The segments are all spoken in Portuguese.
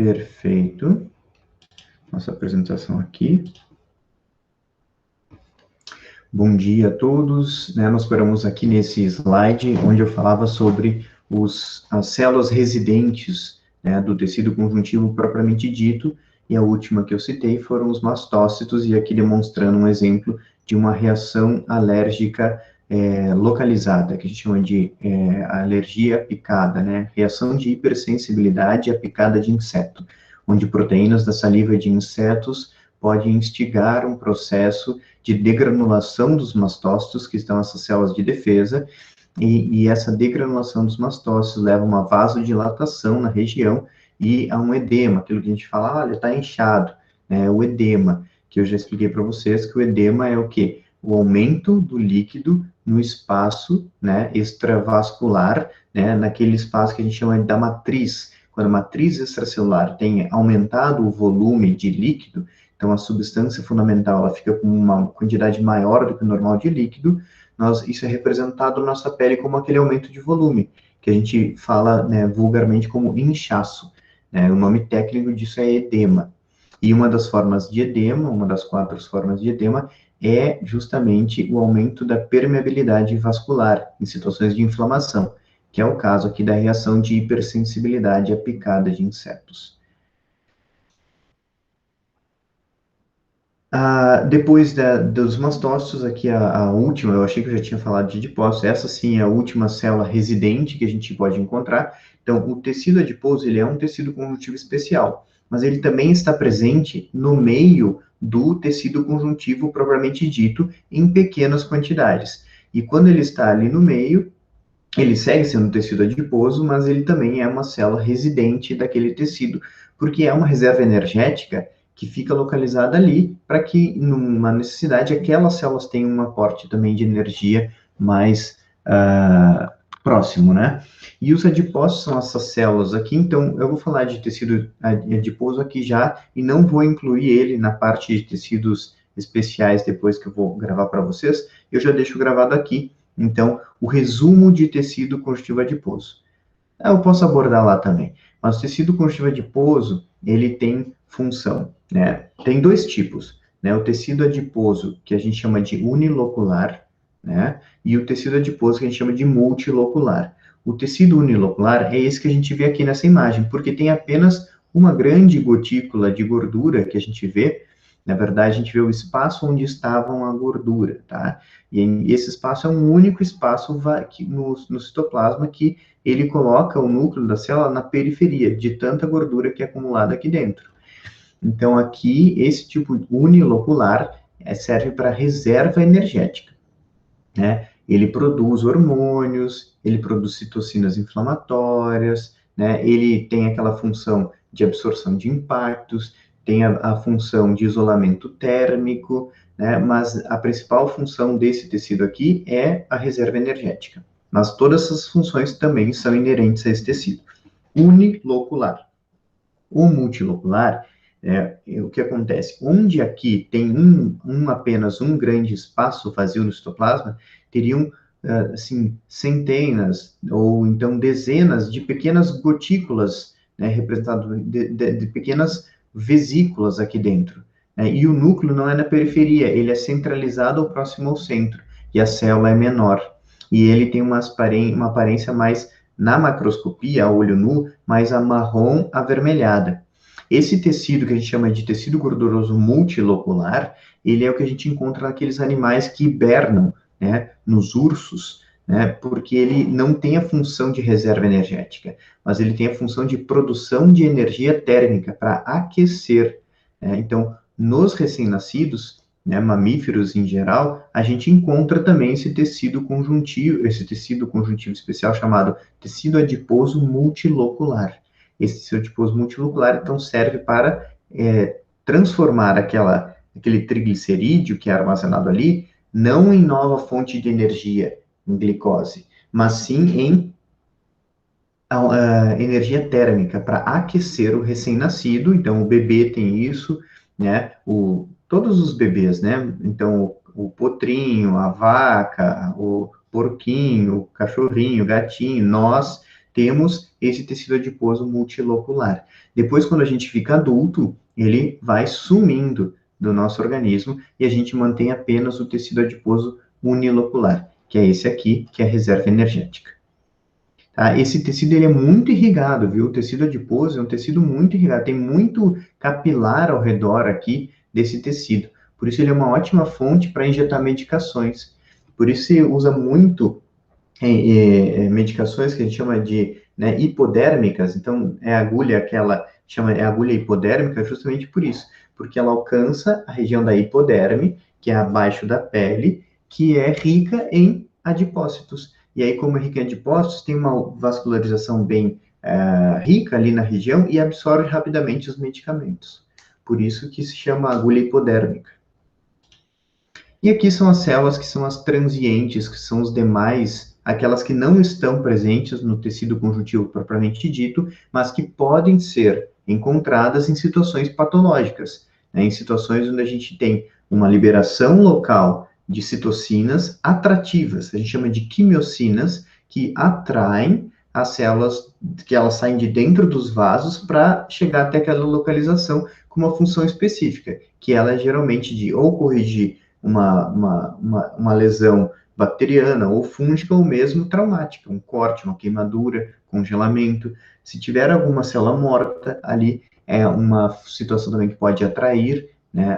Perfeito. Nossa apresentação aqui. Bom dia a todos, né? Nós paramos aqui nesse slide onde eu falava sobre as células residentes, né, do tecido conjuntivo propriamente dito, e a última que eu citei foram os mastócitos, e aqui demonstrando um exemplo de uma reação alérgica localizada, que a gente chama de alergia à picada, né? Reação de hipersensibilidade à picada de inseto, onde proteínas da saliva de insetos podem instigar um processo de degranulação dos mastócitos, que estão essas células de defesa, e essa degranulação dos mastócitos leva a uma vasodilatação na região e a um edema, aquilo que a gente fala, olha, está inchado, né, o edema, que eu já expliquei para vocês que o edema é o quê? O aumento do líquido no espaço, né, extravascular, né, naquele espaço que a gente chama da matriz. Quando a matriz extracelular tem aumentado o volume de líquido, então a substância fundamental ela fica com uma quantidade maior do que o normal de líquido, isso é representado na nossa pele como aquele aumento de volume, que a gente fala, né, vulgarmente como inchaço, né? O nome técnico disso é edema. E uma das formas de edema, uma das 4 formas de edema, é justamente o aumento da permeabilidade vascular em situações de inflamação, que é o caso aqui da reação de hipersensibilidade à picada de insetos. Depois dos mastócitos, aqui a última, eu achei que eu já tinha falado de adipócitos, essa sim é a última célula residente que a gente pode encontrar. Então, o tecido adiposo, ele é um tecido conjuntivo especial, mas ele também está presente no meio do tecido conjuntivo propriamente dito, em pequenas quantidades. E quando ele está ali no meio, ele segue sendo tecido adiposo, mas ele também é uma célula residente daquele tecido, porque é uma reserva energética que fica localizada ali para que, numa necessidade, aquelas células tenham um aporte também de energia mais próximo, né? E os adipócitos são essas células aqui, então eu vou falar de tecido adiposo aqui já, e não vou incluir ele na parte de tecidos especiais depois que eu vou gravar para vocês, eu já deixo gravado aqui. Então, o resumo de tecido conjuntivo adiposo. Eu posso abordar lá também, mas o tecido conjuntivo adiposo, ele tem função, né? Tem dois tipos, né? O tecido adiposo, que a gente chama de unilocular, né? E o tecido adiposo, que a gente chama de multilocular. O tecido unilocular é esse que a gente vê aqui nessa imagem, porque tem apenas uma grande gotícula de gordura que a gente vê. Na verdade, a gente vê o espaço onde estavam a gordura, tá? E esse espaço é um único espaço no citoplasma que ele coloca o núcleo da célula na periferia, de tanta gordura que é acumulada aqui dentro. Então, aqui, esse tipo unilocular serve para reserva energética, né? Ele produz hormônios, ele produz citocinas inflamatórias, né? Ele tem aquela função de absorção de impactos, tem a função de isolamento térmico, né? Mas a principal função desse tecido aqui é a reserva energética. Mas todas essas funções também são inerentes a esse tecido. Unilocular. O multilocular, o que acontece? Onde aqui tem apenas um grande espaço vazio no citoplasma, teriam, assim, centenas ou então dezenas de pequenas gotículas, né, representadas de pequenas vesículas aqui dentro. Né? E o núcleo não é na periferia, ele é centralizado ou próximo ao centro, e a célula é menor. E ele tem uma aparência mais, na macroscopia, a olho nu, mais marrom avermelhada. Esse tecido que a gente chama de tecido gorduroso multilocular, ele é o que a gente encontra naqueles animais que hibernam, né, nos ursos, né, porque ele não tem a função de reserva energética, mas ele tem a função de produção de energia térmica para aquecer. Né? Então, nos recém-nascidos, né, mamíferos em geral, a gente encontra também esse tecido conjuntivo especial chamado tecido adiposo multilocular. Esse tecido adiposo multilocular, então, serve para transformar aquele triglicerídeo que é armazenado ali, não em nova fonte de energia, em glicose, mas sim em energia térmica para aquecer o recém-nascido. Então, o bebê tem isso, né? Todos os bebês, né? Então, o potrinho, a vaca, o porquinho, o cachorrinho, o gatinho, nós temos esse tecido adiposo multilocular. Depois, quando a gente fica adulto, ele vai sumindo do nosso organismo e a gente mantém apenas o tecido adiposo unilocular, que é esse aqui, que é a reserva energética. Tá? Esse tecido ele é muito irrigado, viu? O tecido adiposo é um tecido muito irrigado, tem muito capilar ao redor aqui desse tecido. Por isso ele é uma ótima fonte para injetar medicações. Por isso se usa muito medicações que a gente chama de, né, hipodérmicas. Então é a agulha aquela chama é a agulha hipodérmica justamente por isso, porque ela alcança a região da hipoderme, que é abaixo da pele, que é rica em adipócitos. E aí, como é rica em adipócitos, tem uma vascularização bem rica ali na região e absorve rapidamente os medicamentos. Por isso que se chama agulha hipodérmica. E aqui são as células que são as transientes, que são os demais, aquelas que não estão presentes no tecido conjuntivo propriamente dito, mas que podem ser encontradas em situações patológicas, né, em situações onde a gente tem uma liberação local de citocinas atrativas, a gente chama de quimiocinas, que atraem as células, que elas saem de dentro dos vasos para chegar até aquela localização com uma função específica, que ela é geralmente de ou corrigir uma lesão bacteriana ou fúngica ou mesmo traumática, um corte, uma queimadura, congelamento. Se tiver alguma célula morta ali, é uma situação também que pode atrair, né,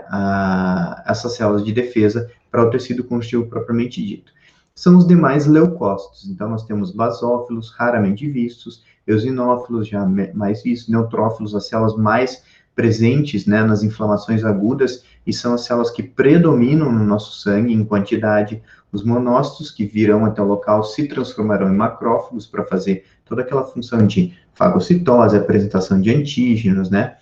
essas células de defesa para o tecido conjuntivo propriamente dito. São os demais leucócitos. Então, nós temos basófilos, raramente vistos, eosinófilos, já mais vistos, neutrófilos, as células mais presentes, né, nas inflamações agudas, e são as células que predominam no nosso sangue em quantidade. Os monócitos, que virão até o local, se transformarão em macrófagos para fazer toda aquela função de fagocitose, apresentação de antígenos, né,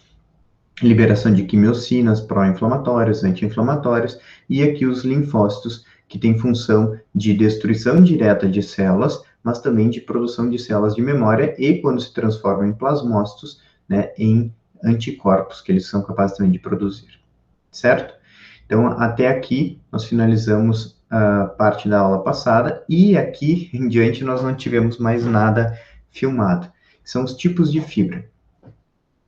liberação de quimiocinas pró-inflamatórias, anti-inflamatórias, e aqui os linfócitos, que têm função de destruição direta de células, mas também de produção de células de memória, e quando se transformam em plasmócitos, né, em anticorpos, que eles são capazes também de produzir, certo? Então, até aqui, nós finalizamos a parte da aula passada, e aqui em diante nós não tivemos mais nada filmado. São os tipos de fibra.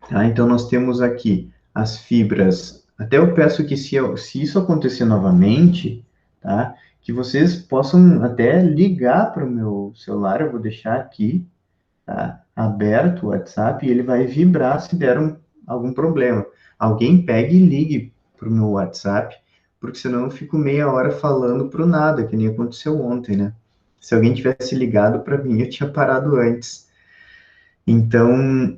Tá? Então, nós temos aqui as fibras. Até eu peço que, se isso acontecer novamente, tá? Que vocês possam até ligar para o meu celular, eu vou deixar aqui, tá, aberto o WhatsApp, e ele vai vibrar se der algum problema. Alguém pegue e ligue para o meu WhatsApp, porque senão eu fico meia hora falando para o nada, que nem aconteceu ontem, né? Se alguém tivesse ligado para mim, eu tinha parado antes. Então,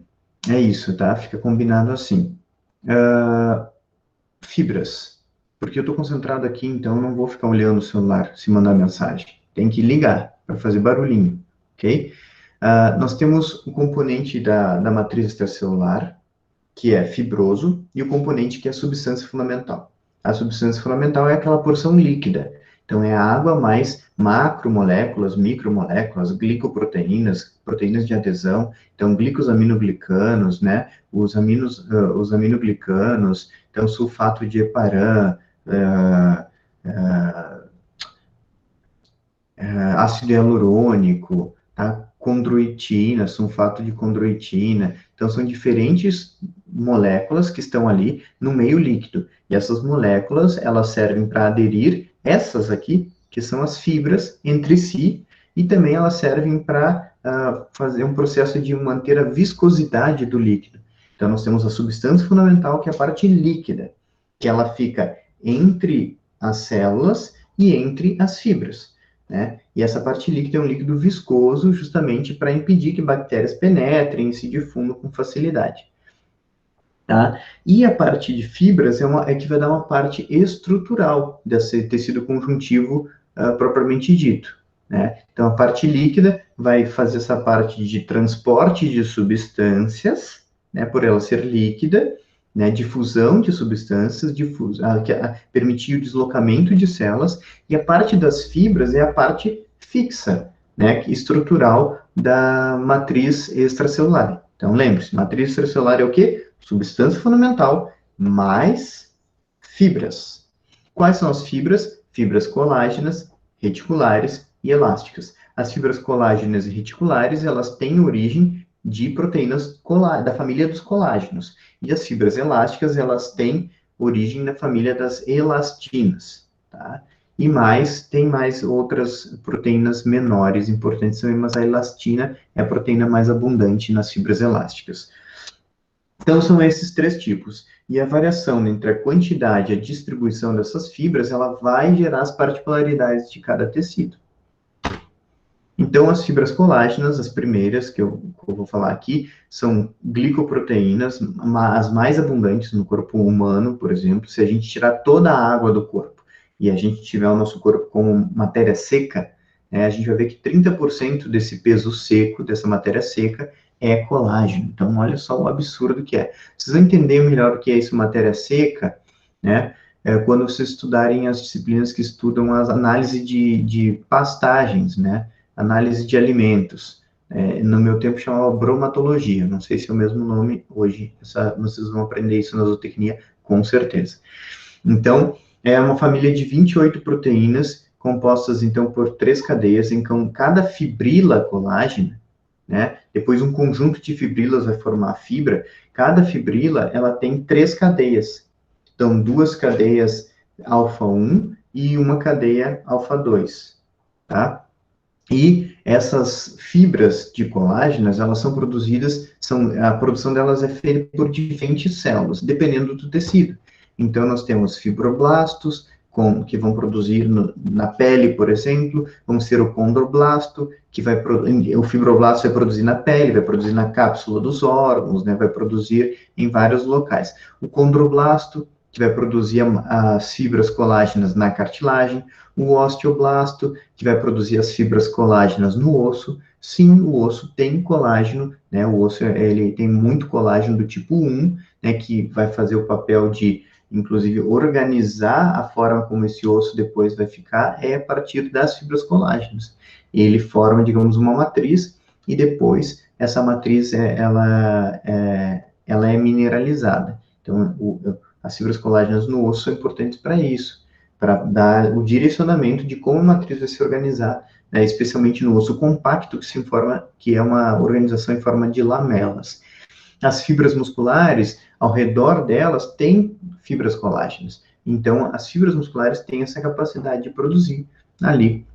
é isso, tá? Fica combinado assim. Fibras. Porque eu estou concentrado aqui, então eu não vou ficar olhando o celular se mandar mensagem. Tem que ligar para fazer barulhinho, ok? Nós temos o componente da matriz extracelular, que é fibroso, e o componente que é a substância fundamental. A substância fundamental é aquela porção líquida. Então, é a água mais macromoléculas, micromoléculas, glicoproteínas, proteínas de adesão, então, glicosaminoglicanos, né, os aminoglicanos, então, sulfato de heparan, ácido hialurônico, tá? Condroitina, sulfato de condroitina. Então, são diferentes moléculas que estão ali no meio líquido. E essas moléculas, elas servem para aderir essas aqui, que são as fibras, entre si, e também elas servem para fazer um processo de manter a viscosidade do líquido. Então, nós temos a substância fundamental, que é a parte líquida, que ela fica entre as células e entre as fibras, né? E essa parte líquida é um líquido viscoso, justamente para impedir que bactérias penetrem e se difundam com facilidade. Tá? E a parte de fibras é que vai dar uma parte estrutural desse tecido conjuntivo propriamente dito, né? Então, a parte líquida vai fazer essa parte de transporte de substâncias, né, por ela ser líquida, né, difusão de substâncias, permitir o deslocamento de células, e a parte das fibras é a parte fixa, né, estrutural da matriz extracelular. Então, lembre-se, matriz extracelular é o quê? Substância fundamental mais fibras. Quais são as fibras? Fibras colágenas, reticulares e elásticas. As fibras colágenas e reticulares, elas têm origem de proteínas da família dos colágenos. E as fibras elásticas, elas têm origem na família das elastinas, tá? E tem mais outras proteínas menores importantes também, mas a elastina é a proteína mais abundante nas fibras elásticas. Então, são esses três tipos. E a variação entre a quantidade e a distribuição dessas fibras, ela vai gerar as particularidades de cada tecido. Então, as fibras colágenas, as primeiras que eu vou falar aqui, são glicoproteínas, as mais abundantes no corpo humano, por exemplo. Se a gente tirar toda a água do corpo e a gente tiver o nosso corpo como matéria seca, a gente vai ver que 30% desse peso seco, dessa matéria seca, é colágeno. Então, olha só o absurdo que é. Vocês vão entender melhor o que é isso, matéria seca, né? Quando vocês estudarem as disciplinas que estudam a análise de pastagens, né? Análise de alimentos. No meu tempo chamava bromatologia, não sei se é o mesmo nome hoje, vocês vão aprender isso na zootecnia, com certeza. Então, é uma família de 28 proteínas, compostas, então, por 3 cadeias, então, cada fibrila colágena, né, depois um conjunto de fibrilas vai formar a fibra, cada fibrila, ela tem 3 cadeias, então, 2 cadeias alfa 1 e uma cadeia alfa 2, tá? E essas fibras de colágenas, elas são produzidas, a produção delas é feita por diferentes células, dependendo do tecido. Então, nós temos fibroblastos, que vão produzir na pele, por exemplo, vamos ter o condroblasto, o fibroblasto vai produzir na pele, vai produzir na cápsula dos órgãos, né, vai produzir em vários locais. O condroblasto, que vai produzir as fibras colágenas na cartilagem, o osteoblasto, que vai produzir as fibras colágenas no osso. Sim, o osso tem colágeno, né? O osso, ele tem muito colágeno do tipo 1, né, que vai fazer o papel de, inclusive, organizar a forma como esse osso depois vai ficar, a partir das fibras colágenas. Ele forma, digamos, uma matriz, e depois essa matriz, ela é mineralizada. Então, as fibras colágenas no osso são importantes para isso, para dar o direcionamento de como a matriz vai se organizar, né, especialmente no osso compacto, que é uma organização em forma de lamelas. As fibras musculares, ao redor delas, tem fibras colágenas. Então, as fibras musculares têm essa capacidade de produzir ali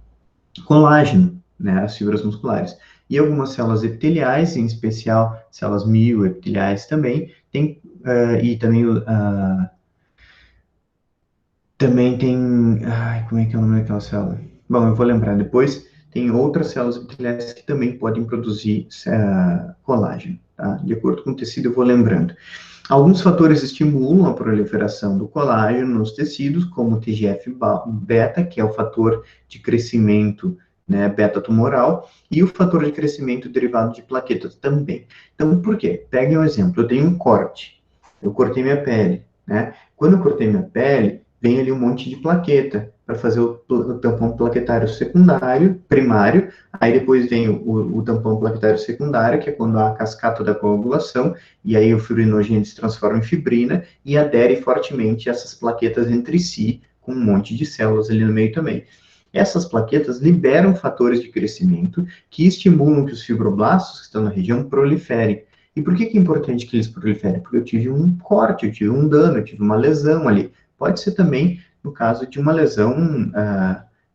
colágeno, né, as fibras musculares. E algumas células epiteliais, em especial células mioepiteliais também, e também tem, como é que é o nome daquela célula? Bom, eu vou lembrar depois. Tem outras células epiteliais que também podem produzir colágeno, tá? De acordo com o tecido, eu vou lembrando. Alguns fatores estimulam a proliferação do colágeno nos tecidos, como o TGF-beta, que é o fator de crescimento, né, beta-tumoral, e o fator de crescimento derivado de plaquetas também. Então, por quê? Peguem um exemplo. Eu tenho um corte. Eu cortei minha pele, né? Quando eu cortei minha pele, vem ali um monte de plaqueta para fazer o tampão plaquetário primário, aí depois vem o tampão plaquetário secundário, que é quando há a cascata da coagulação, e aí o fibrinogênio se transforma em fibrina e adere fortemente essas plaquetas entre si, com um monte de células ali no meio também. Essas plaquetas liberam fatores de crescimento que estimulam que os fibroblastos que estão na região proliferem. E por que é importante que eles proliferem? Porque eu tive um corte, eu tive um dano, eu tive uma lesão ali. Pode ser também no caso de uma lesão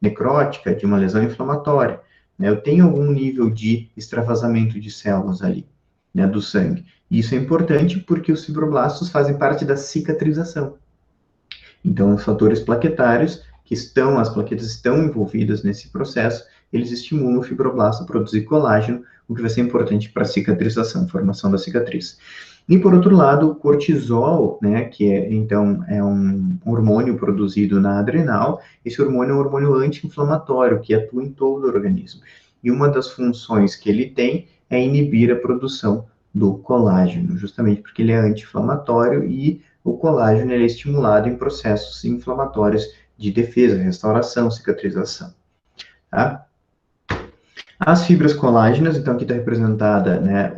necrótica, de uma lesão inflamatória, né? Eu tenho algum nível de extravasamento de células ali, né, do sangue. E isso é importante porque os fibroblastos fazem parte da cicatrização. Então, os fatores plaquetários, as plaquetas estão envolvidas nesse processo, eles estimulam o fibroblasto a produzir colágeno, o que vai ser importante para a cicatrização, formação da cicatriz. E, por outro lado, o cortisol, né, que é um hormônio produzido na adrenal. Esse hormônio é um hormônio anti-inflamatório, que atua em todo o organismo. E uma das funções que ele tem é inibir a produção do colágeno, justamente porque ele é anti-inflamatório e o colágeno ele é estimulado em processos inflamatórios de defesa, restauração, cicatrização. Tá? As fibras colágenas, então aqui está representada, né,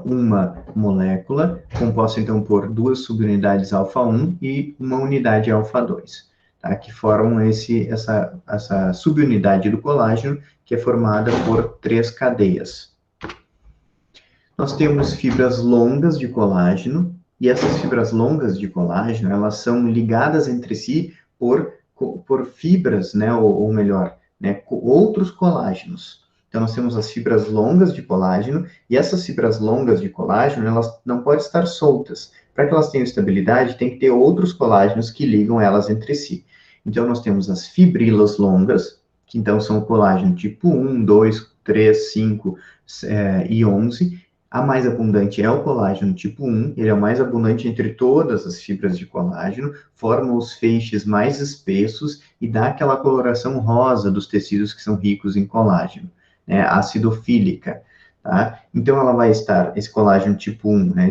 uma molécula composta então por 2 subunidades alfa 1 e uma unidade alfa 2. tá? Que formam essa subunidade do colágeno, que é formada por 3 cadeias. Nós temos fibras longas de colágeno, e essas fibras longas de colágeno, elas são ligadas entre si por fibras, né, ou melhor, né, outros colágenos. Então, nós temos as fibras longas de colágeno, e essas fibras longas de colágeno, elas não podem estar soltas. Para que elas tenham estabilidade, tem que ter outros colágenos que ligam elas entre si. Então, nós temos as fibrilas longas, que então são o colágeno tipo 1, 2, 3, 5 e 11. A mais abundante é o colágeno tipo 1, ele é o mais abundante entre todas as fibras de colágeno, forma os feixes mais espessos e dá aquela coloração rosa dos tecidos que são ricos em colágeno, né, acidofílica, tá? Então, ela vai estar, esse colágeno tipo 1, né,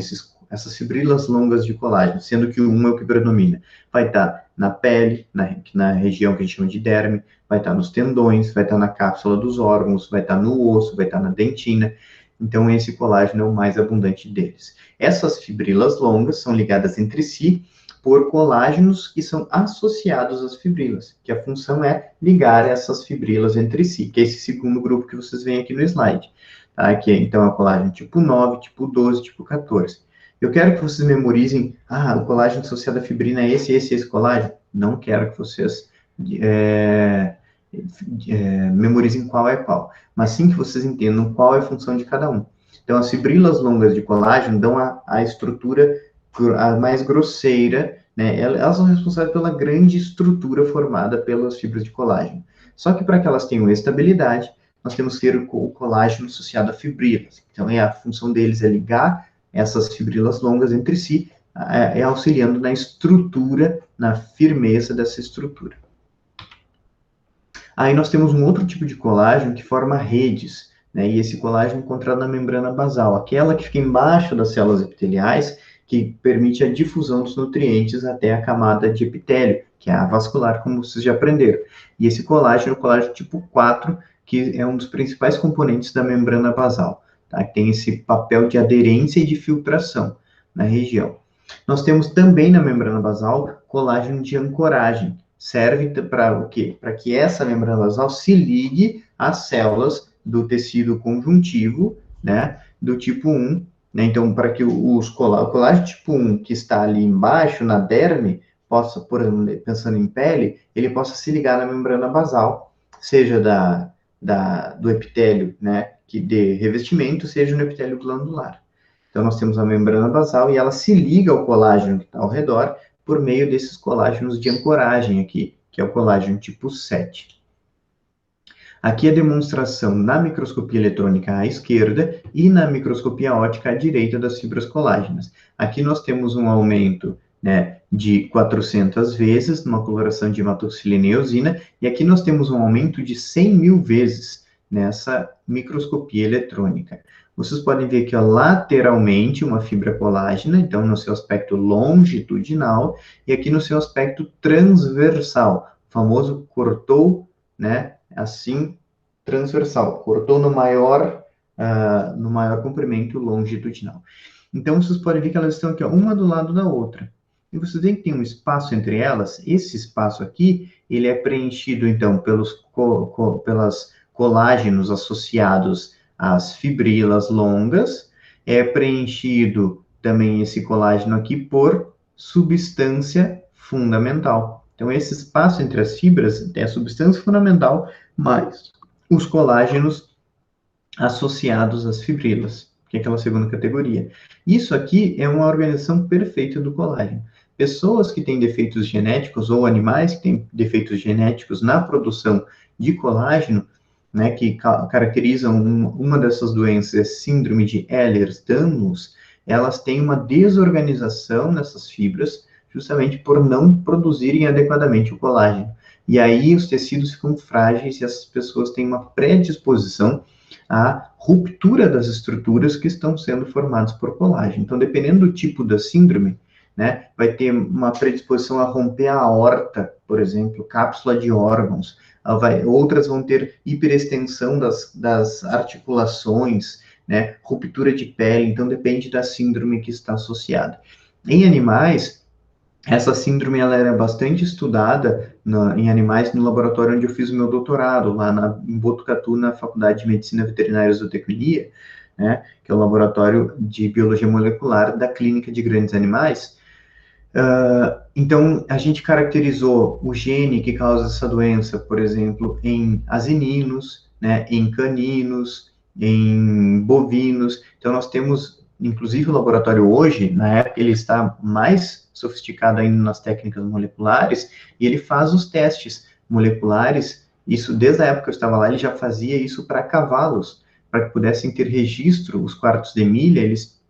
essas fibrilas longas de colágeno, sendo que o 1 é o que predomina, vai estar na pele, na região que a gente chama de derme, vai estar nos tendões, vai estar na cápsula dos órgãos, vai estar no osso, vai estar na dentina. Então, esse colágeno é o mais abundante deles. Essas fibrilas longas são ligadas entre si por colágenos que são associados às fibrilas, que a função é ligar essas fibrilas entre si, que é esse segundo grupo que vocês veem aqui no slide. Tá? Que então é o colágeno tipo 9, tipo 12, tipo 14. Eu quero que vocês memorizem, o colágeno associado à fibrina é esse colágeno. Não quero que vocês memorizem qual é qual, mas sim que vocês entendam qual é a função de cada um. Então, as fibrilas longas de colágeno dão a estrutura a mais grosseira, né? Elas são responsáveis pela grande estrutura formada pelas fibras de colágeno. Só que para que elas tenham estabilidade, nós temos que ter o colágeno associado a fibrilas. Então, a função deles é ligar essas fibrilas longas entre si, auxiliando na estrutura, na firmeza dessa estrutura. Aí nós temos um outro tipo de colágeno que forma redes, né? E esse colágeno é encontrado na membrana basal, aquela que fica embaixo das células epiteliais, que permite a difusão dos nutrientes até a camada de epitélio, que é a vascular, como vocês já aprenderam. E esse colágeno é o colágeno tipo 4, que é um dos principais componentes da membrana basal, tá? Que tem esse papel de aderência e de filtração na região. Nós temos também na membrana basal colágeno de ancoragem. Serve para o quê? Para que essa membrana basal se ligue às células do tecido conjuntivo, né, do tipo 1, né? Então, para que o colágeno tipo 1, que está ali embaixo, na derme, possa, por exemplo, pensando em pele, ele possa se ligar na membrana basal, seja do epitélio, né, que dê revestimento, seja no epitélio glandular. Então, nós temos a membrana basal e ela se liga ao colágeno que está ao redor por meio desses colágenos de ancoragem aqui, que é o colágeno tipo 7. Aqui a demonstração na microscopia eletrônica à esquerda e na microscopia óptica à direita das fibras colágenas. Aqui nós temos um aumento, né, de 400 vezes numa coloração de hematoxilina e eosina, e aqui nós temos um aumento de 100.000 vezes nessa microscopia eletrônica. Vocês podem ver aqui, ó, lateralmente uma fibra colágena, então no seu aspecto longitudinal, e aqui no seu aspecto transversal, o famoso cortou, né, assim, transversal, cortou no maior comprimento longitudinal. Então, vocês podem ver que elas estão aqui, ó, uma do lado da outra. E vocês veem que tem um espaço entre elas. Esse espaço aqui, ele é preenchido, então, pelos colágenos associados às fibrilas longas. É preenchido também esse colágeno aqui por substância fundamental. Então, esse espaço entre as fibras é a substância fundamental, mais os colágenos associados às fibrilas, que é aquela segunda categoria. Isso aqui é uma organização perfeita do colágeno. Pessoas que têm defeitos genéticos ou animais que têm defeitos genéticos na produção de colágeno, né, que caracterizam uma dessas doenças, é síndrome de Ehlers-Danlos, elas têm uma desorganização nessas fibras, justamente por não produzirem adequadamente o colágeno. E aí os tecidos ficam frágeis e essas pessoas têm uma predisposição à ruptura das estruturas que estão sendo formadas por colágeno. Então, dependendo do tipo da síndrome, né, vai ter uma predisposição a romper a aorta, por exemplo, cápsula de órgãos. Outras vão ter hiperextensão das articulações, né, ruptura de pele. Então, depende da síndrome que está associada. Em animais, Essa síndrome ela era bastante estudada em animais no laboratório onde eu fiz o meu doutorado, lá em Botucatu, na Faculdade de Medicina Veterinária e Zootecnia, né, que é o laboratório de biologia molecular da Clínica de Grandes Animais. Então, a gente caracterizou o gene que causa essa doença, por exemplo, em asininos, né, em caninos, em bovinos. Então, nós temos, inclusive, o laboratório hoje, na época, ele está mais sofisticado ainda nas técnicas moleculares, e ele faz os testes moleculares. Isso, desde a época que eu estava lá, ele já fazia isso para cavalos, para que pudessem ter registro, os quartos de milha,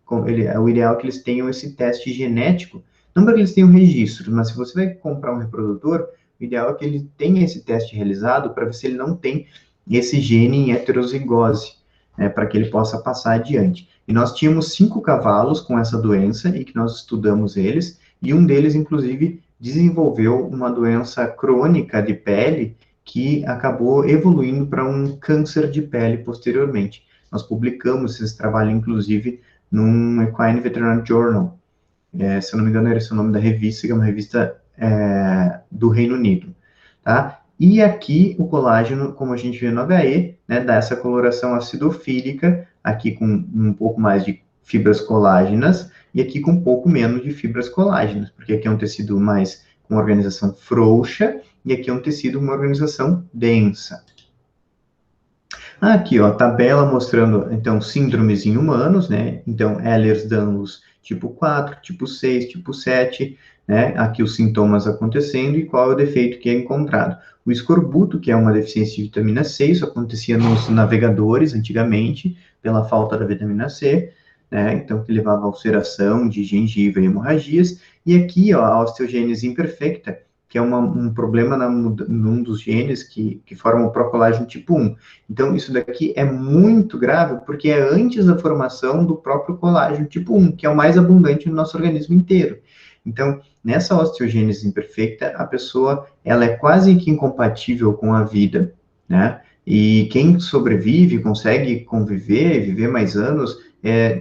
o ideal é que eles tenham esse teste genético, não para que eles tenham registro, mas se você vai comprar um reprodutor, o ideal é que ele tenha esse teste realizado para ver se ele não tem esse gene em heterozigose, né, para que ele possa passar adiante. E nós tínhamos 5 cavalos com essa doença e que nós estudamos eles, e um deles, inclusive, desenvolveu uma doença crônica de pele que acabou evoluindo para um câncer de pele posteriormente. Nós publicamos esse trabalho, inclusive, num Equine Veterinary Journal, se eu não me engano, era esse o nome da revista, que é uma revista do Reino Unido, tá? E aqui o colágeno, como a gente vê no HE, né, dá essa coloração acidofílica, aqui com um pouco mais de fibras colágenas, e aqui com um pouco menos de fibras colágenas, porque aqui é um tecido mais com organização frouxa, e aqui é um tecido com uma organização densa. Aqui, ó, tabela mostrando, então, síndromes em humanos, né? Então, Ehlers-Danlos tipo 4, tipo 6, tipo 7, né? Aqui os sintomas acontecendo e qual é o defeito que é encontrado. O escorbuto, que é uma deficiência de vitamina C, isso acontecia nos navegadores antigamente, pela falta da vitamina C, né? Então, que levava a ulceração de gengiva e hemorragias. E aqui, ó, a osteogênese imperfecta, que é um problema num dos genes que forma o procolágeno tipo 1. Então, isso daqui é muito grave, porque é antes da formação do próprio colágeno tipo 1, que é o mais abundante no nosso organismo inteiro. Então, nessa osteogênese imperfeita, a pessoa, ela é quase que incompatível com a vida, né? E quem sobrevive, consegue conviver, viver mais anos,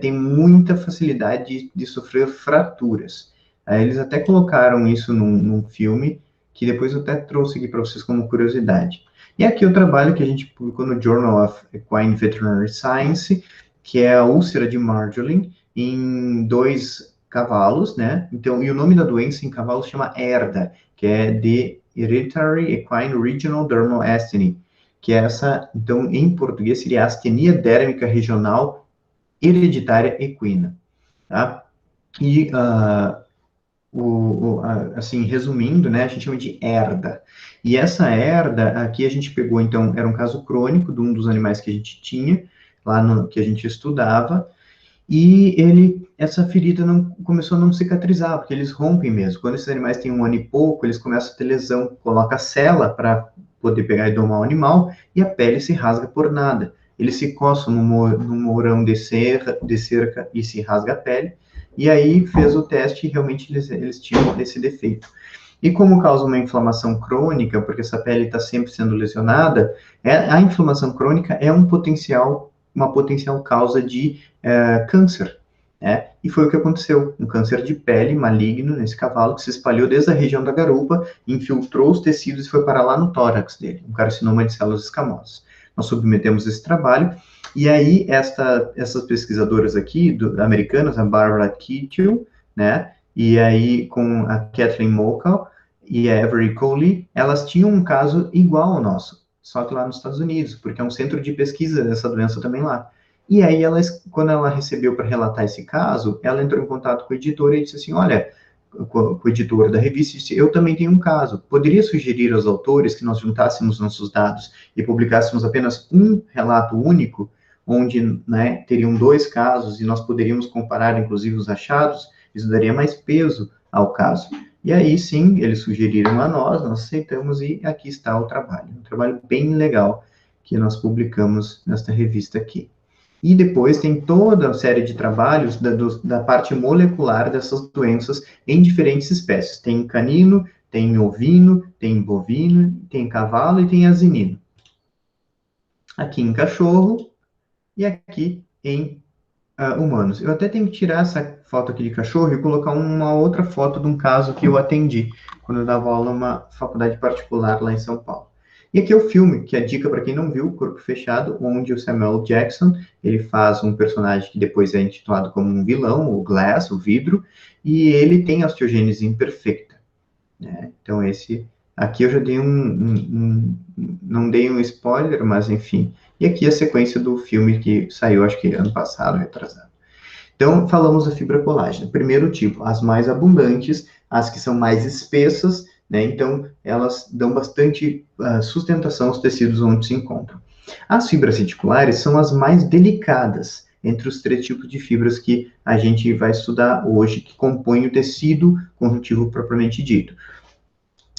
tem muita facilidade de sofrer fraturas. Eles até colocaram isso num filme, que depois eu até trouxe aqui para vocês como curiosidade. E aqui o trabalho que a gente publicou no Journal of Equine Veterinary Science, que é a úlcera de Marjolin em 2 cavalos, né? Então, e o nome da doença em cavalos chama HERDA, que é de Hereditary Equine Regional Dermal Asteny, que é essa, então, em português seria astenia dérmica regional hereditária equina, tá? E assim, resumindo, né, a gente chama de herda. E essa herda, aqui a gente pegou, então, era um caso crônico de um dos animais que a gente tinha, lá no, que a gente estudava, e essa ferida não, começou a não cicatrizar, porque eles rompem mesmo. Quando esses animais têm 1 ano e pouco, eles começam a ter lesão, coloca cela para poder pegar e domar o animal, e a pele se rasga por nada. Eles se coçam no mourão de cerca e se rasga a pele, e aí fez o teste e realmente eles tinham esse defeito. E como causa uma inflamação crônica, porque essa pele está sempre sendo lesionada, a inflamação crônica é uma potencial causa de câncer. Né? E foi o que aconteceu, um câncer de pele maligno nesse cavalo que se espalhou desde a região da garupa, infiltrou os tecidos e foi para lá no tórax dele, um carcinoma de células escamosas. Nós submetemos esse trabalho, e aí essas pesquisadoras aqui, americanas, a Barbara Kittel, né, e aí com a Kathleen Mokow e a Avery Coley, elas tinham um caso igual ao nosso, só que lá nos Estados Unidos, porque é um centro de pesquisa dessa doença também lá. E aí, quando ela recebeu para relatar esse caso, ela entrou em contato com o editor e disse assim, olha, com o editor da revista, disse, eu também tenho um caso, poderia sugerir aos autores que nós juntássemos nossos dados e publicássemos apenas um relato único, onde, né, teriam 2 casos e nós poderíamos comparar, inclusive, os achados, isso daria mais peso ao caso. E aí, sim, eles sugeriram a nós aceitamos e aqui está o trabalho. Um trabalho bem legal que nós publicamos nesta revista aqui. E depois tem toda a série de trabalhos da parte molecular dessas doenças em diferentes espécies. Tem canino, tem ovino, tem bovino, tem cavalo e tem asinino. Aqui em cachorro e aqui em Humanos. Eu até tenho que tirar essa foto aqui de cachorro e colocar uma outra foto de um caso que eu atendi quando eu dava aula numa faculdade particular lá em São Paulo. E aqui é o filme, que é a dica para quem não viu, Corpo Fechado, onde o Samuel Jackson, ele faz um personagem que depois é intitulado como um vilão, o Glass, o vidro, e ele tem osteogênese imperfeita, né? Então esse, aqui eu já dei não dei um spoiler, mas enfim. E aqui a sequência do filme que saiu, acho que ano passado, retrasado. Então, falamos da fibra colágena. Primeiro tipo, as mais abundantes, as que são mais espessas, né? Então, elas dão bastante sustentação aos tecidos onde se encontram. As fibras reticulares são as mais delicadas entre os três tipos de fibras que a gente vai estudar hoje, que compõem o tecido conjuntivo propriamente dito.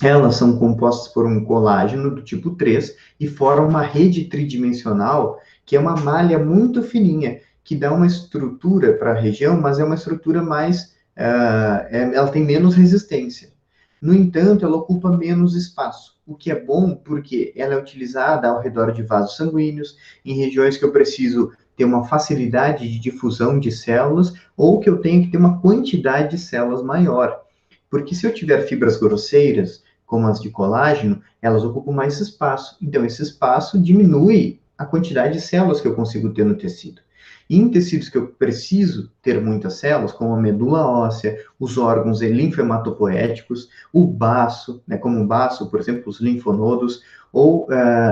Elas são compostas por um colágeno do tipo 3 e formam uma rede tridimensional, que é uma malha muito fininha, que dá uma estrutura para a região, mas é uma estrutura mais. Ela tem menos resistência. No entanto, ela ocupa menos espaço, o que é bom porque ela é utilizada ao redor de vasos sanguíneos, em regiões que eu preciso ter uma facilidade de difusão de células, ou que eu tenho que ter uma quantidade de células maior. Porque se eu tiver fibras grosseiras, como as de colágeno, elas ocupam mais espaço. Então, esse espaço diminui a quantidade de células que eu consigo ter no tecido. E em tecidos que eu preciso ter muitas células, como a medula óssea, os órgãos linfematopoéticos, o baço, né, como o baço, por exemplo, os linfonodos, ou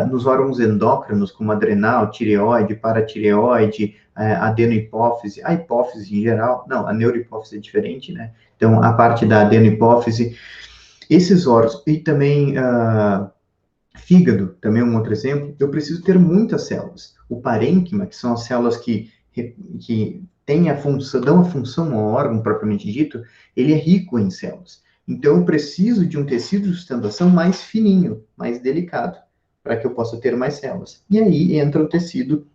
nos órgãos endócrinos, como adrenal, tireoide, paratireoide, adenohipófise, a hipófise em geral, não, a neurohipófise é diferente, né? Então, a parte da adenohipófise, esses órgãos, e também fígado, também é um outro exemplo, eu preciso ter muitas células. O parênquima, que são as células que têm a função, dão a função ao órgão propriamente dito, ele é rico em células. Então, eu preciso de um tecido de sustentação mais fininho, mais delicado, para que eu possa ter mais células. E aí entra o tecido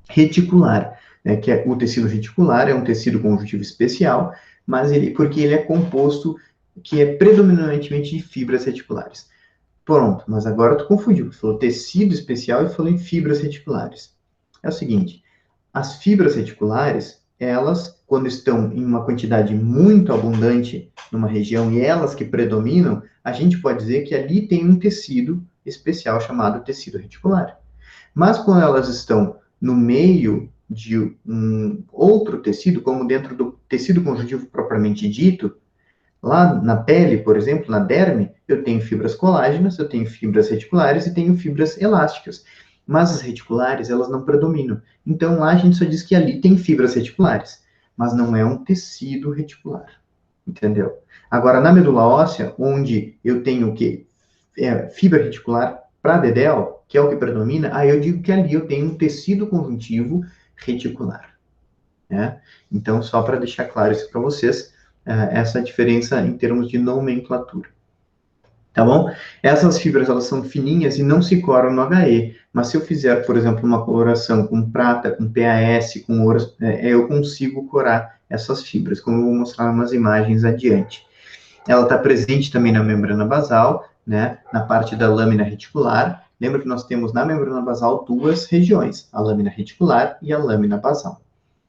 reticular, né, que é o tecido reticular, é um tecido conjuntivo especial, mas porque ele é composto, que é predominantemente de fibras reticulares. Pronto, mas agora tu confundiu. Tu falou tecido especial e falou em fibras reticulares. É o seguinte, as fibras reticulares, elas, quando estão em uma quantidade muito abundante numa região e elas que predominam, a gente pode dizer que ali tem um tecido especial chamado tecido reticular. Mas quando elas estão no meio de um outro tecido, como dentro do tecido conjuntivo propriamente dito, lá na pele, por exemplo, na derme, eu tenho fibras colágenas, eu tenho fibras reticulares e tenho fibras elásticas. Mas as reticulares, elas não predominam. Então lá a gente só diz que ali tem fibras reticulares, mas não é um tecido reticular. Entendeu? Agora, na medula óssea, onde eu tenho o quê? Fibra reticular para dedéu, que é o que predomina, aí eu digo que ali eu tenho um tecido conjuntivo reticular. Né? Então, só para deixar claro isso para vocês, essa diferença em termos de nomenclatura. Tá bom? Essas fibras, elas são fininhas e não se coram no HE, mas se eu fizer, por exemplo, uma coloração com prata, com PAS, com ouro, eu consigo corar essas fibras, como eu vou mostrar umas imagens adiante. Ela está presente também na membrana basal, né, na parte da lâmina reticular. Lembra que nós temos na membrana basal duas regiões, a lâmina reticular e a lâmina basal.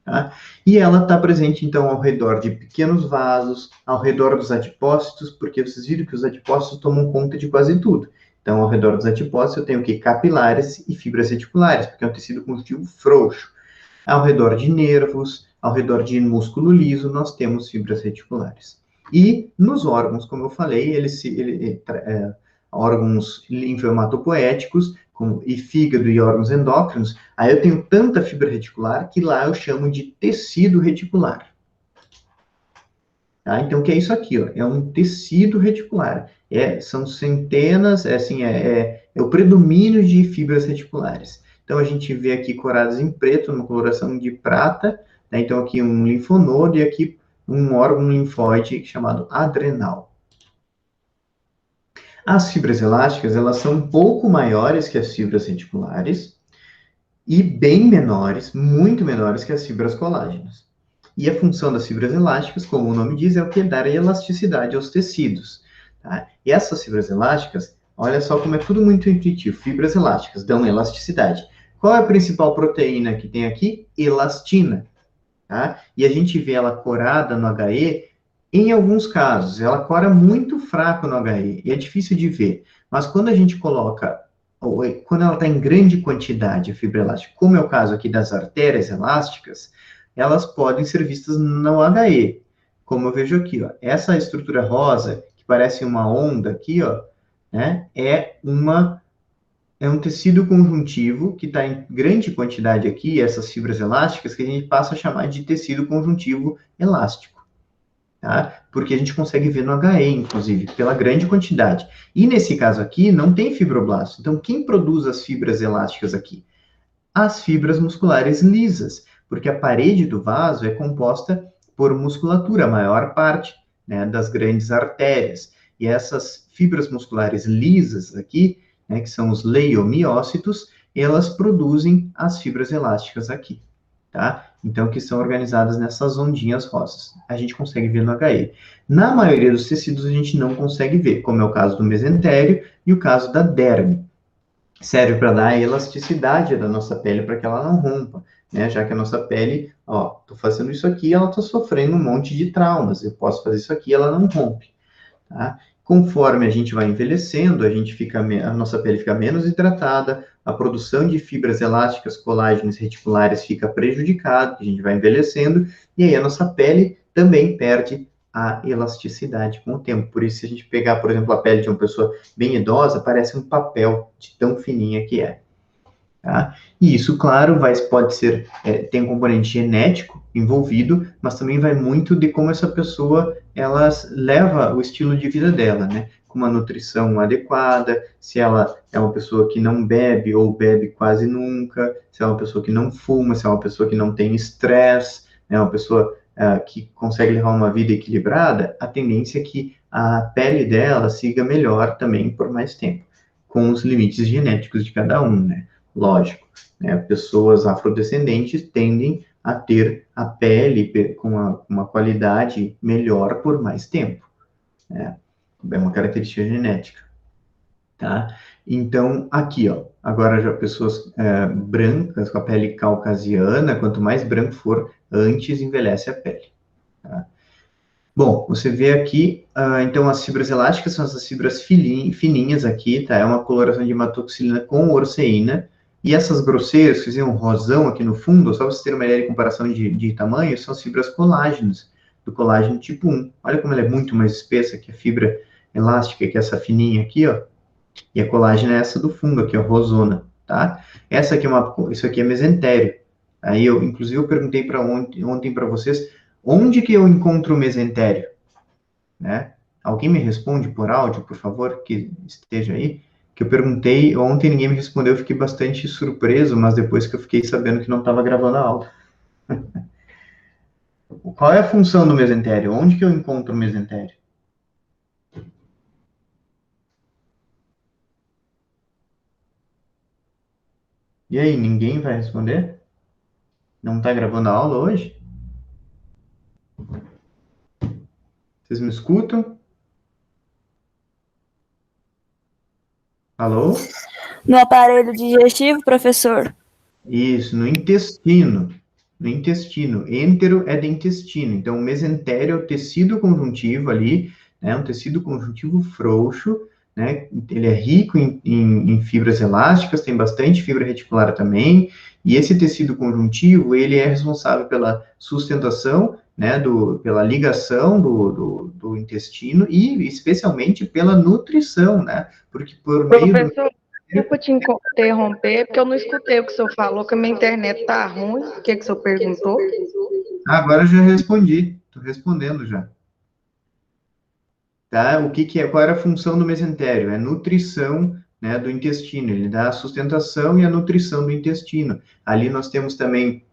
Tá? E ela está presente, então, ao redor de pequenos vasos, ao redor dos adipócitos, porque vocês viram que os adipócitos tomam conta de quase tudo. Então, ao redor dos adipócitos, eu tenho o quê? Capilares e fibras reticulares, porque é um tecido conjuntivo frouxo. Ao redor de nervos, ao redor de músculo liso, nós temos fibras reticulares. E nos órgãos, como eu falei, órgãos linfematopoéticos, e fígado e órgãos endócrinos, aí eu tenho tanta fibra reticular que lá eu chamo de tecido reticular. Tá? Então, o que é isso aqui? Ó? É um tecido reticular. São centenas, é o predomínio de fibras reticulares. Então, a gente vê aqui coradas em preto, numa coloração de prata, né? Então, aqui um linfonodo e aqui um órgão linfóide chamado adrenal. As fibras elásticas, elas são um pouco maiores que as fibras reticulares e bem menores, muito menores que as fibras colágenas. E a função das fibras elásticas, como o nome diz, é o que? Dar elasticidade aos tecidos. Tá? E essas fibras elásticas, olha só como é tudo muito intuitivo. Fibras elásticas dão elasticidade. Qual é a principal proteína que tem aqui? Elastina. tá? E a gente vê ela corada no HE, em alguns casos, ela cora muito fraco no HE, e é difícil de ver. Mas quando a gente coloca, quando ela está em grande quantidade, a fibra elástica, como é o caso aqui das artérias elásticas, elas podem ser vistas no HE, como eu vejo aqui, ó. Essa estrutura rosa, que parece uma onda aqui, ó, né, é um tecido conjuntivo que está em grande quantidade aqui, essas fibras elásticas, que a gente passa a chamar de tecido conjuntivo elástico, tá? Porque a gente consegue ver no HE, inclusive, pela grande quantidade. E nesse caso aqui, não tem fibroblasto. Então, quem produz as fibras elásticas aqui? As fibras musculares lisas, porque a parede do vaso é composta por musculatura, a maior parte, né, das grandes artérias. E essas fibras musculares lisas aqui, né, que são os leiomiócitos, elas produzem as fibras elásticas aqui, tá? Então, que são organizadas nessas ondinhas rosas. A gente consegue ver no HE. Na maioria dos tecidos, a gente não consegue ver, como é o caso do mesentério e o caso da derme. Serve para dar a elasticidade da nossa pele para que ela não rompa, né? Já que a nossa pele, ó, tô fazendo isso aqui, ela tá sofrendo um monte de traumas. Eu posso fazer isso aqui, ela não rompe, tá? Conforme a gente vai envelhecendo, a nossa pele fica menos hidratada, a produção de fibras elásticas, colágenos reticulares fica prejudicada, a gente vai envelhecendo, e aí a nossa pele também perde a elasticidade com o tempo. Por isso, se a gente pegar, por exemplo, a pele de uma pessoa bem idosa, parece um papel de tão fininha que é. Tá? E isso, claro, pode ser, tem um componente genético envolvido, mas também vai muito de como essa pessoa ela leva o estilo de vida dela, né? Com uma nutrição adequada, se ela é uma pessoa que não bebe ou bebe quase nunca, se é uma pessoa que não fuma, se é uma pessoa que não tem estresse, né? Uma pessoa que consegue levar uma vida equilibrada, a tendência é que a pele dela siga melhor também por mais tempo, com os limites genéticos de cada um, né? Lógico, né? Pessoas afrodescendentes tendem a ter a pele com uma qualidade melhor por mais tempo, né? É uma característica genética, tá? Então, aqui, ó, agora já pessoas brancas, com a pele caucasiana, quanto mais branco for, antes envelhece a pele, tá? Bom, você vê aqui, então, as fibras elásticas são essas fibras fininhas aqui, tá? É uma coloração de hematoxilina com orceína. E essas grosseiras, que fizeram um rosão aqui no fundo, só para você ter uma ideia de comparação de tamanho, são as fibras colágenas, do colágeno tipo 1. Olha como ela é muito mais espessa que a fibra elástica, que é essa fininha aqui, ó. E a colágena é essa do fundo aqui, ó, rosona, tá? Essa aqui isso aqui é mesentério. Aí inclusive, eu perguntei para ontem para vocês, onde que eu encontro o mesentério, né? Alguém me responde por áudio, por favor, que esteja aí? Que eu perguntei ontem, ninguém me respondeu, eu fiquei bastante surpreso, mas depois que eu fiquei sabendo que não estava gravando a aula. Qual é a função do mesentério? Onde que eu encontro o mesentério? E aí, ninguém vai responder? Não está gravando a aula hoje? Vocês me escutam? Alô? No aparelho digestivo, professor? Isso, no intestino. No intestino. Entero é de intestino. Então, o mesentério é o tecido conjuntivo ali, né? Um tecido conjuntivo frouxo, né? Ele é rico em fibras elásticas, tem bastante fibra reticular também. E esse tecido conjuntivo, ele é responsável pela sustentação, né? Pela ligação do intestino e, especialmente, pela nutrição, né? Porque por meio do Professor, desculpa te interromper, porque eu não escutei o que o senhor falou, que a minha internet tá ruim. O que o senhor perguntou? agora eu já respondi, estou respondendo já. Tá? O que que é? Qual era a função do mesentério? É nutrição, né, do intestino. Ele dá a sustentação e a nutrição do intestino. Ali nós temos também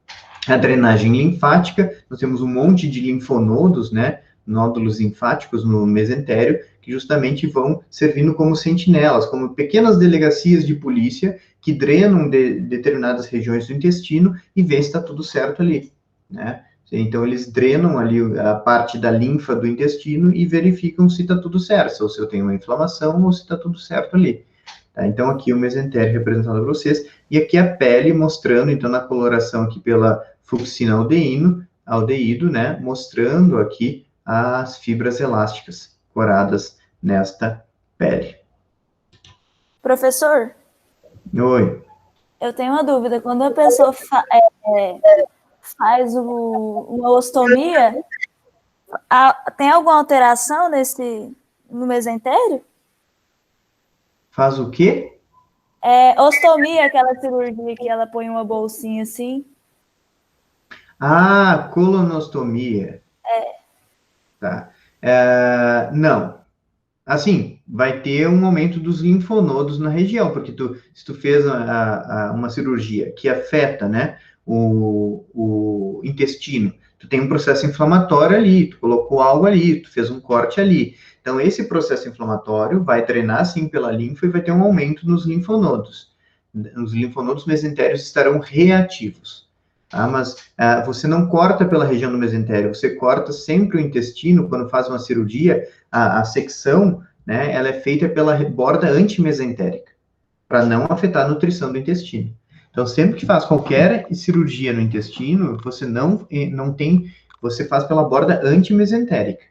a drenagem linfática, nós temos um monte de linfonodos, né, nódulos linfáticos no mesentério, que justamente vão servindo como sentinelas, como pequenas delegacias de polícia que drenam determinadas regiões do intestino e vê se está tudo certo ali, né? Então, eles drenam ali a parte da linfa do intestino e verificam se está tudo certo, ou se eu tenho uma inflamação ou se está tudo certo ali. Tá? Então, aqui o mesentério representado para vocês, e aqui a pele mostrando, então, na coloração aqui pela fucsinaldeíno, aldeído, né, mostrando aqui as fibras elásticas coradas nesta pele. Professor, Oi. eu tenho uma dúvida. Quando a pessoa faz uma ostomia, tem alguma alteração no mesentério? Faz o quê? Ostomia, aquela cirurgia que ela põe uma bolsinha assim. Ah, colonostomia. Tá. Não. Assim, vai ter um aumento dos linfonodos na região, porque se tu fez uma cirurgia que afeta, né, o intestino, tu tem um processo inflamatório ali, tu colocou algo ali, tu fez um corte ali. Então, esse processo inflamatório vai drenar, sim, pela linfa e vai ter um aumento nos linfonodos. Os linfonodos mesentérios estarão reativos. Tá? Mas você não corta pela região do mesentério, você corta sempre o intestino quando faz uma cirurgia, a secção, né, ela é feita pela borda antimesentérica, para não afetar a nutrição do intestino. Então, sempre que faz qualquer cirurgia no intestino, você faz pela borda antimesentérica,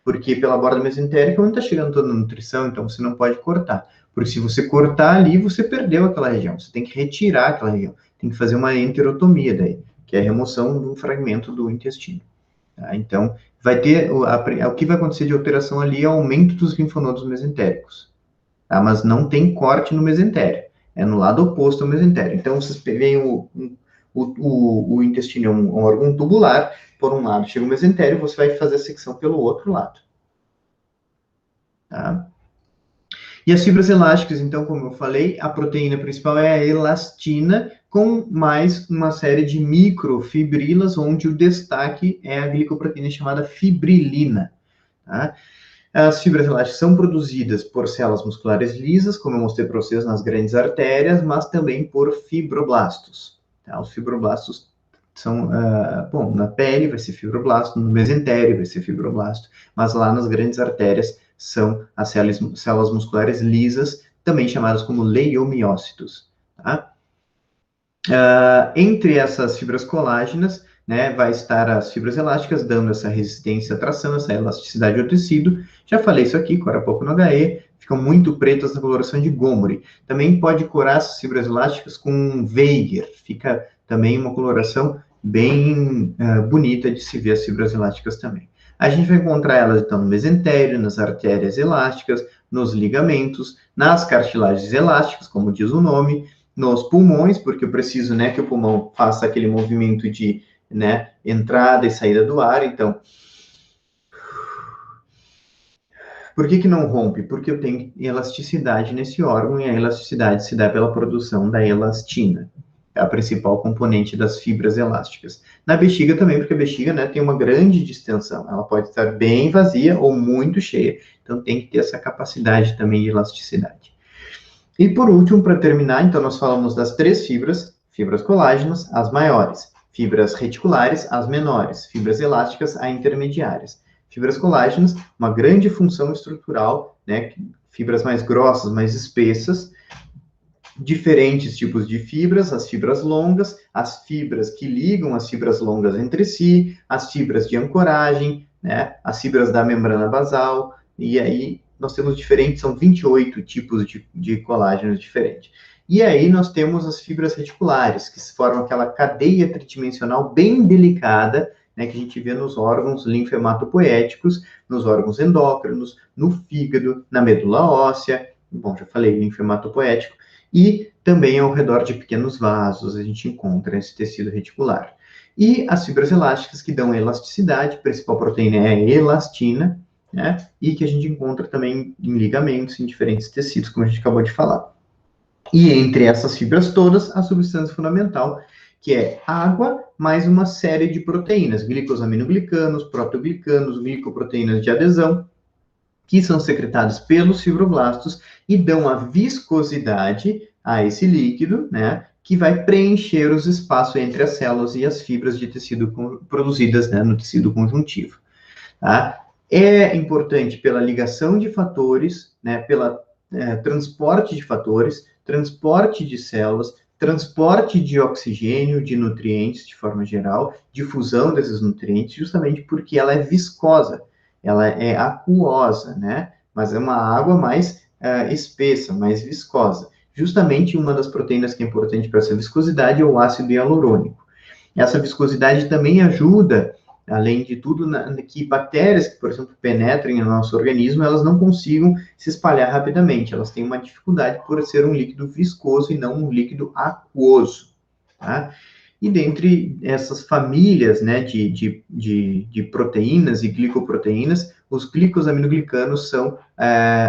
porque pela borda mesentérica não está chegando toda a nutrição, então você não pode cortar. Porque se você cortar ali, você perdeu aquela região, você tem que retirar aquela região, tem que fazer uma enterotomia daí, que é a remoção de um fragmento do intestino. Tá? Então, vai ter, o que vai acontecer de alteração ali é o aumento dos linfonodos mesentéricos, tá? Mas não tem corte no mesentério, é no lado oposto ao mesentério. Então, vocês veem o intestino é um órgão tubular, por um lado chega o mesentério, você vai fazer a secção pelo outro lado, tá? E as fibras elásticas, então, como eu falei, a proteína principal é a elastina, com mais uma série de microfibrilas, onde o destaque é a glicoproteína chamada fibrilina. Tá? As fibras elásticas são produzidas por células musculares lisas, como eu mostrei para vocês nas grandes artérias, mas também por fibroblastos. Tá? Os fibroblastos são, na pele vai ser fibroblasto, no mesentério vai ser fibroblasto, mas lá nas grandes artérias são as células musculares lisas, também chamadas como leiomiócitos. Tá? Entre essas fibras colágenas, né, vai estar as fibras elásticas, dando essa resistência à tração, essa elasticidade ao tecido. Já falei isso aqui, cora pouco no HE, ficam muito pretas na coloração de Gomori. Também pode corar essas fibras elásticas com Weger, fica também uma coloração bem bonita de se ver as fibras elásticas também. A gente vai encontrar elas, então, no mesentério, nas artérias elásticas, nos ligamentos, nas cartilagens elásticas, como diz o nome, nos pulmões, porque eu preciso, né, que o pulmão faça aquele movimento de, né, entrada e saída do ar, então... Por que não rompe? Porque eu tenho elasticidade nesse órgão, e a elasticidade se dá pela produção da elastina, a principal componente das fibras elásticas. Na bexiga também, porque a bexiga, né, tem uma grande distensão, ela pode estar bem vazia ou muito cheia, então tem que ter essa capacidade também de elasticidade. E por último, para terminar, então nós falamos das três fibras colágenas, as maiores, fibras reticulares, as menores, fibras elásticas, as intermediárias. Fibras colágenas, uma grande função estrutural, né, fibras mais grossas, mais espessas, diferentes tipos de fibras, as fibras longas, as fibras que ligam as fibras longas entre si, as fibras de ancoragem, né, as fibras da membrana basal, e aí nós temos diferentes, são 28 tipos de colágenos diferentes. E aí nós temos as fibras reticulares, que formam aquela cadeia tridimensional bem delicada, né, que a gente vê nos órgãos linfematopoéticos, nos órgãos endócrinos, no fígado, na medula óssea, bom, já falei, linfematopoético, e também ao redor de pequenos vasos a gente encontra esse tecido reticular. E as fibras elásticas que dão elasticidade, a principal proteína é a elastina, né? E que a gente encontra também em ligamentos, em diferentes tecidos, como a gente acabou de falar. E entre essas fibras todas, a substância fundamental, que é água, mais uma série de proteínas, glicosaminoglicanos, proteoglicanos, glicoproteínas de adesão, que são secretados pelos fibroblastos e dão a viscosidade a esse líquido, né, que vai preencher os espaços entre as células e as fibras de tecido produzidas, né, no tecido conjuntivo. Tá? É importante pela ligação de fatores, né, pela transporte de fatores, transporte de células, transporte de oxigênio, de nutrientes de forma geral, difusão desses nutrientes, justamente porque ela é viscosa, ela é aquosa, né? Mas é uma água mais espessa, mais viscosa. Justamente uma das proteínas que é importante para essa viscosidade é o ácido hialurônico. Essa viscosidade também ajuda, além de tudo, que bactérias que, por exemplo, penetrem no nosso organismo, elas não consigam se espalhar rapidamente. Elas têm uma dificuldade por ser um líquido viscoso e não um líquido aquoso, tá? E dentre essas famílias, né, de proteínas e glicoproteínas, os glicosaminoglicanos são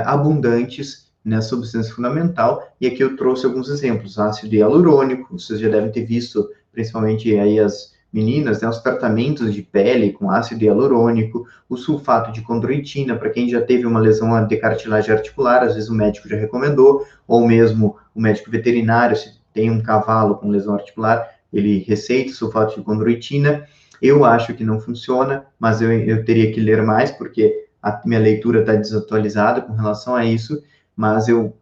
abundantes nessa substância fundamental, e aqui eu trouxe alguns exemplos. Ácido hialurônico, vocês já devem ter visto, principalmente aí as meninas, né, os tratamentos de pele com ácido hialurônico, o sulfato de condroitina, para quem já teve uma lesão de cartilagem articular, às vezes o médico já recomendou, ou mesmo o médico veterinário, se tem um cavalo com lesão articular, ele receita sulfato de condroitina. Eu acho que não funciona, mas eu teria que ler mais, porque a minha leitura está desatualizada com relação a isso, mas eu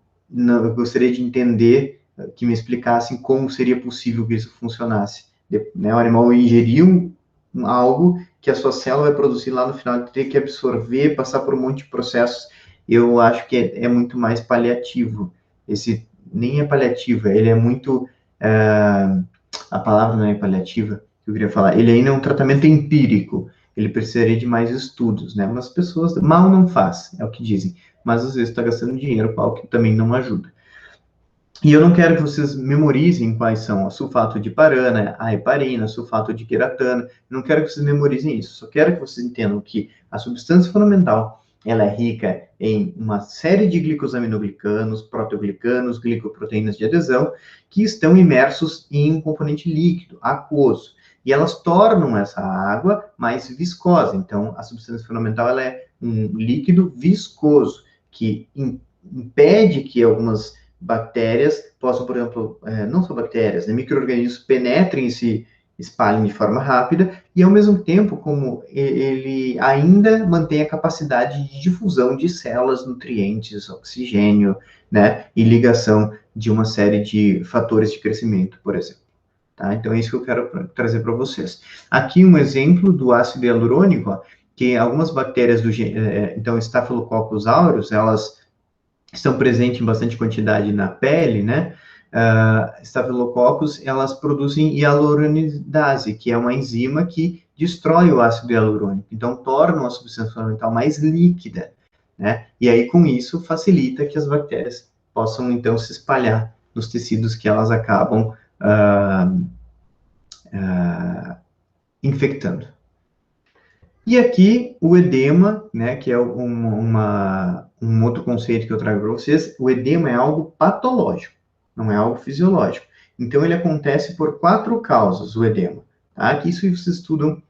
gostaria de entender, que me explicassem como seria possível que isso funcionasse. Né, o animal ingeriu algo que a sua célula vai produzir lá no final, ter que absorver, passar por um monte de processos. Eu acho que é muito mais paliativo. Esse nem é paliativo, ele é muito... a palavra não é paliativa, que eu queria falar. Ele ainda é um tratamento empírico. Ele precisaria de mais estudos, né? Mas as pessoas mal não faz, é o que dizem. Mas às vezes está gastando dinheiro com algo que também não ajuda. E eu não quero que vocês memorizem quais são o sulfato de parana, a heparina, sulfato de queratana. Não quero que vocês memorizem isso. Só quero que vocês entendam que a substância fundamental, ela é rica em uma série de glicosaminoglicanos, proteoglicanos, glicoproteínas de adesão, que estão imersos em um componente líquido, aquoso. E elas tornam essa água mais viscosa. Então, a substância fundamental, ela é um líquido viscoso, que impede que algumas bactérias possam, por exemplo, não só bactérias, né, micro-organismos penetrem e se espalhem de forma rápida, e ao mesmo tempo, como ele ainda mantém a capacidade de difusão de células, nutrientes, oxigênio, né, e ligação de uma série de fatores de crescimento, por exemplo. Tá? Então, é isso que eu quero trazer para vocês. Aqui um exemplo do ácido hialurônico, ó, que algumas bactérias do então, Staphylococcus aureus, elas estão presentes em bastante quantidade na pele, né? Staphylococcus, elas produzem hialuronidase, que é uma enzima que destrói o ácido hialurônico, então torna a substância fundamental mais líquida, né? E aí, com isso, facilita que as bactérias possam, então, se espalhar nos tecidos que elas acabam infectando. E aqui, o edema, né, que é um outro conceito que eu trago para vocês, o edema é algo patológico, não é algo fisiológico. Então, ele acontece por 4 causas, o edema. Tá? Que isso vocês estudam,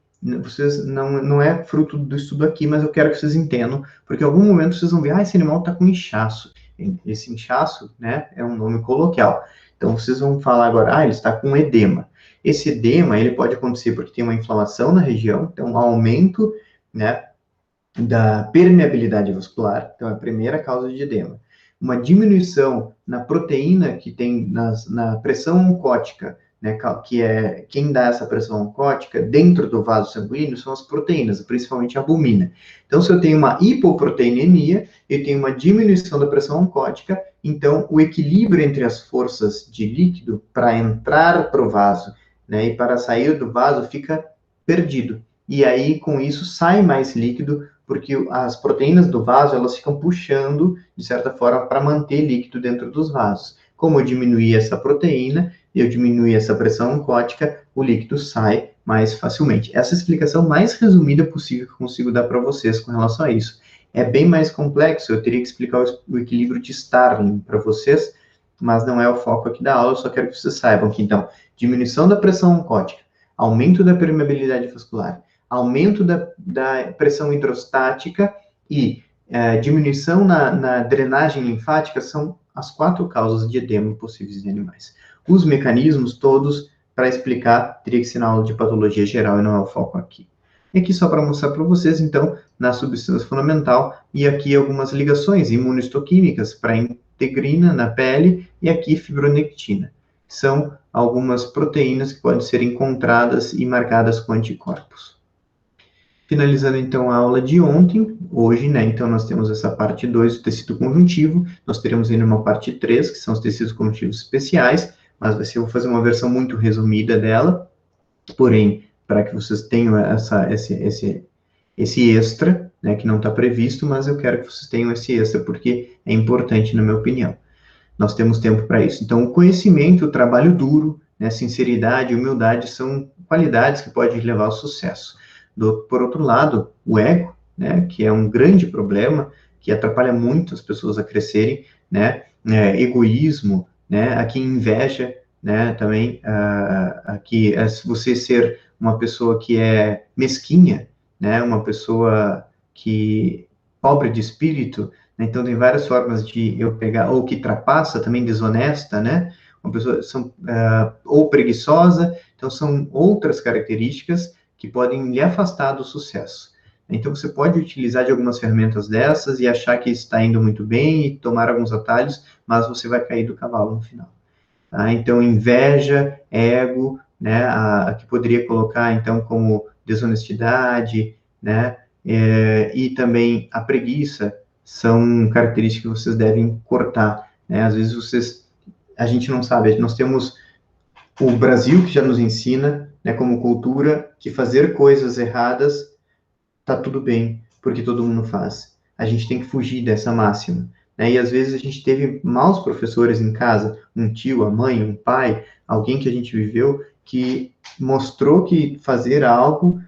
vocês não é fruto do estudo aqui, mas eu quero que vocês entendam, porque em algum momento vocês vão ver, esse animal está com inchaço. Esse inchaço, né, é um nome coloquial. Então, vocês vão falar agora, ele está com edema. Esse edema, ele pode acontecer porque tem uma inflamação na região, então um aumento, né, da permeabilidade vascular, então é a primeira causa de edema. Uma diminuição na proteína que tem na pressão oncótica, né, que é quem dá essa pressão oncótica dentro do vaso sanguíneo são as proteínas, principalmente a albumina. Então, se eu tenho uma hipoproteinemia, eu tenho uma diminuição da pressão oncótica, então o equilíbrio entre as forças de líquido para entrar para o vaso, né, e para sair do vaso fica perdido. E aí, com isso, sai mais líquido, porque as proteínas do vaso, elas ficam puxando, de certa forma, para manter líquido dentro dos vasos. Como eu diminuir essa proteína, eu diminuir essa pressão oncótica, o líquido sai mais facilmente. Essa é a explicação mais resumida possível que eu consigo dar para vocês com relação a isso. É bem mais complexo, eu teria que explicar o equilíbrio de Starling para vocês, mas não é o foco aqui da aula, eu só quero que vocês saibam que, então, diminuição da pressão oncótica, aumento da permeabilidade vascular, aumento da pressão hidrostática e diminuição na drenagem linfática são as 4 causas de edema possíveis em animais. Os mecanismos todos, para explicar, teria que ser na aula de patologia geral e não é o foco aqui. E aqui só para mostrar para vocês, então, na substância fundamental, e aqui algumas ligações imunohistoquímicas para integrina na pele, e aqui fibronectina. são algumas proteínas que podem ser encontradas e marcadas com anticorpos. Finalizando, então, a aula de ontem, hoje, né, então nós temos essa parte 2 do tecido conjuntivo, nós teremos ainda uma parte 3, que são os tecidos conjuntivos especiais, mas eu vou fazer uma versão muito resumida dela, porém, para que vocês tenham esse extra, né, que não está previsto, mas eu quero que vocês tenham esse extra, porque é importante, na minha opinião. Nós temos tempo para isso. Então, o conhecimento, o trabalho duro, né, sinceridade, humildade, são qualidades que podem levar ao sucesso. Por outro lado, o ego, né, que é um grande problema, que atrapalha muito as pessoas a crescerem, né, egoísmo, né, aqui inveja, né, também, aqui, você ser uma pessoa que é mesquinha, né, uma pessoa que, pobre de espírito, né, então tem várias formas de eu pegar, ou que trapaça, também desonesta, né, uma pessoa, ou preguiçosa, então são outras características que podem lhe afastar do sucesso. Então, você pode utilizar de algumas ferramentas dessas e achar que está indo muito bem e tomar alguns atalhos, mas você vai cair do cavalo no final. Tá? Então, inveja, ego, né, que poderia colocar, então, como desonestidade, né, e também a preguiça, são características que vocês devem cortar, né, às vezes a gente não sabe, nós temos o Brasil que já nos ensina, né, como cultura, que fazer coisas erradas tá tudo bem, porque todo mundo faz. A gente tem que fugir dessa máxima, né? E às vezes a gente teve maus professores em casa, um tio, a mãe, um pai, alguém que a gente viveu que mostrou que fazer algo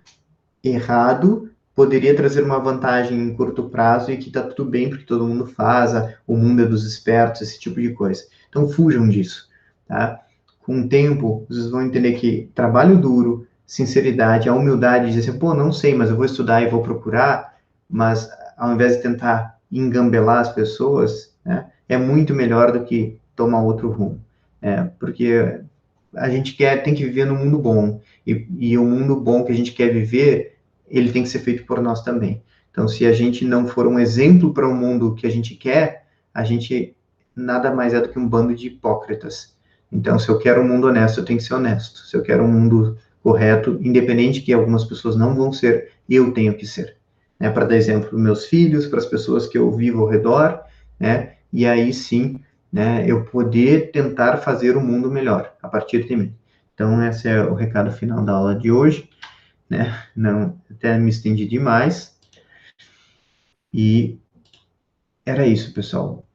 errado poderia trazer uma vantagem em curto prazo e que tá tudo bem porque todo mundo faz, o mundo é dos espertos, esse tipo de coisa. Então fujam disso, tá? Com o tempo, vocês vão entender que trabalho duro, sinceridade, a humildade de dizer assim, pô, não sei, mas eu vou estudar e vou procurar, mas ao invés de tentar engambelar as pessoas, né, é muito melhor do que tomar outro rumo, porque a gente tem que viver num mundo bom, e o mundo bom que a gente quer viver, ele tem que ser feito por nós também. Então, se a gente não for um exemplo para o mundo que a gente quer, a gente nada mais é do que um bando de hipócritas. Então, se eu quero um mundo honesto, eu tenho que ser honesto. Se eu quero um mundo correto, independente que algumas pessoas não vão ser, eu tenho que ser. Né? Para dar exemplo para meus filhos, para as pessoas que eu vivo ao redor, né? E aí sim, né, eu poder tentar fazer o mundo melhor a partir de mim. Então, esse é o recado final da aula de hoje, né? Não, até me estendi demais. E era isso, pessoal.